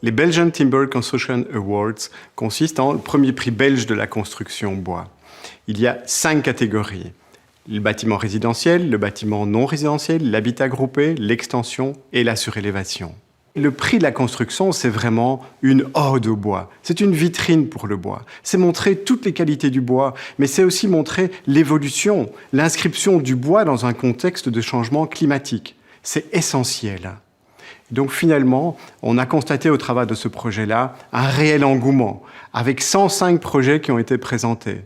Les Belgian Timber Construction Awards consistent en le premier prix belge de la construction bois. Il y a 5 catégories. Le bâtiment résidentiel, le bâtiment non résidentiel, l'habitat groupé, l'extension et la surélévation. Le prix de la construction, c'est vraiment une ode au bois. C'est une vitrine pour le bois. C'est montrer toutes les qualités du bois, mais c'est aussi montrer l'évolution, l'inscription du bois dans un contexte de changement climatique. C'est essentiel. Donc finalement, on a constaté au travers de ce projet-là un réel engouement, avec 105 projets qui ont été présentés.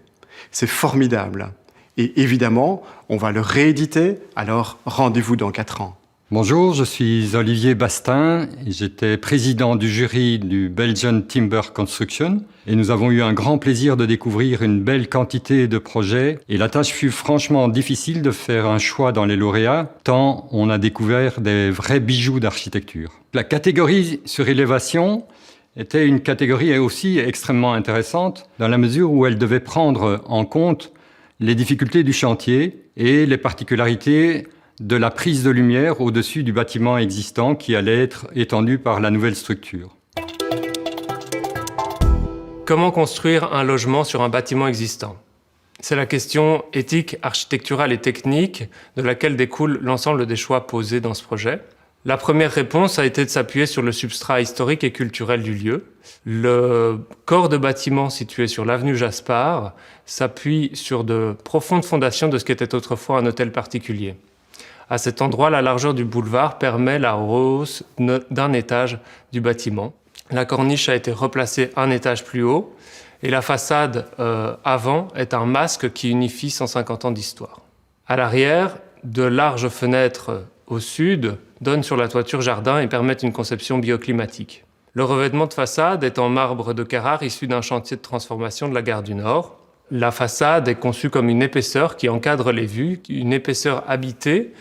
C'est formidable. Et évidemment, on va le rééditer, alors rendez-vous dans 4 ans. Bonjour, je suis Olivier Bastin, j'étais président du jury du Belgian Timber Construction et nous avons eu un grand plaisir de découvrir une belle quantité de projets et la tâche fut franchement difficile de faire un choix dans les lauréats tant on a découvert des vrais bijoux d'architecture. La catégorie surélévation était une catégorie aussi extrêmement intéressante dans la mesure où elle devait prendre en compte les difficultés du chantier et les particularités de la prise de lumière au-dessus du bâtiment existant qui allait être étendu par la nouvelle structure. Comment construire un logement sur un bâtiment existant? C'est la question éthique, architecturale et technique de laquelle découle l'ensemble des choix posés dans ce projet. La première réponse a été de s'appuyer sur le substrat historique et culturel du lieu. Le corps de bâtiment situé sur l'avenue Jaspard s'appuie sur de profondes fondations de ce qu'était autrefois un hôtel particulier. À cet endroit, la largeur du boulevard permet la rehausse d'un étage du bâtiment. La corniche a été replacée un étage plus haut et la façade avant est un masque qui unifie 150 ans d'histoire. À l'arrière, de larges fenêtres au sud donnent sur la toiture jardin et permettent une conception bioclimatique. Le revêtement de façade est en marbre de Carrare issu d'un chantier de transformation de la gare du Nord. La façade est conçue comme une épaisseur qui encadre les vues, une épaisseur habitée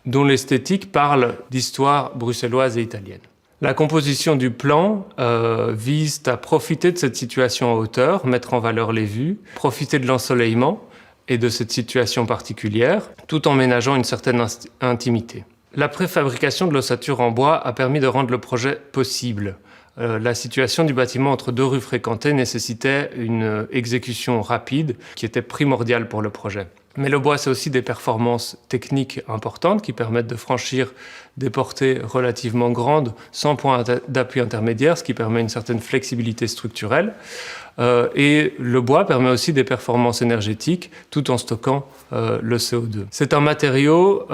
dont l'esthétique parle d'histoire bruxelloise et italienne. La composition du plan vise à profiter de cette situation en hauteur, mettre en valeur les vues, profiter de l'ensoleillement et de cette situation particulière, tout en ménageant une certaine intimité. La préfabrication de l'ossature en bois a permis de rendre le projet possible. La situation du bâtiment entre 2 rues fréquentées nécessitait une exécution rapide qui était primordiale pour le projet. Mais le bois, c'est aussi des performances techniques importantes qui permettent de franchir des portées relativement grandes sans point d'appui intermédiaire, ce qui permet une certaine flexibilité structurelle. Et le bois permet aussi des performances énergétiques tout en stockant le CO2. C'est un matériau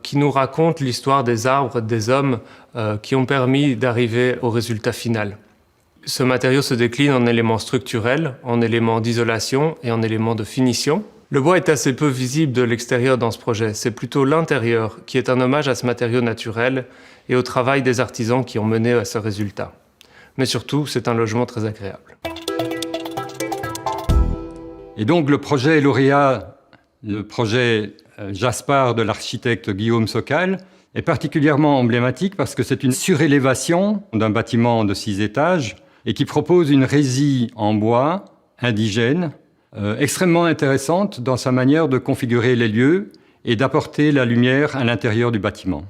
qui nous raconte l'histoire des arbres, des hommes qui ont permis d'arriver au résultat final. Ce matériau se décline en éléments structurels, en éléments d'isolation et en éléments de finition. Le bois est assez peu visible de l'extérieur dans ce projet. C'est plutôt l'intérieur qui est un hommage à ce matériau naturel et au travail des artisans qui ont mené à ce résultat. Mais surtout, c'est un logement très agréable. Et donc le projet lauréat, le projet Jaspard de l'architecte Guillaume Sokal, est particulièrement emblématique parce que c'est une surélévation d'un bâtiment de 6 étages et qui propose une résie en bois indigène, extrêmement intéressante dans sa manière de configurer les lieux et d'apporter la lumière à l'intérieur du bâtiment.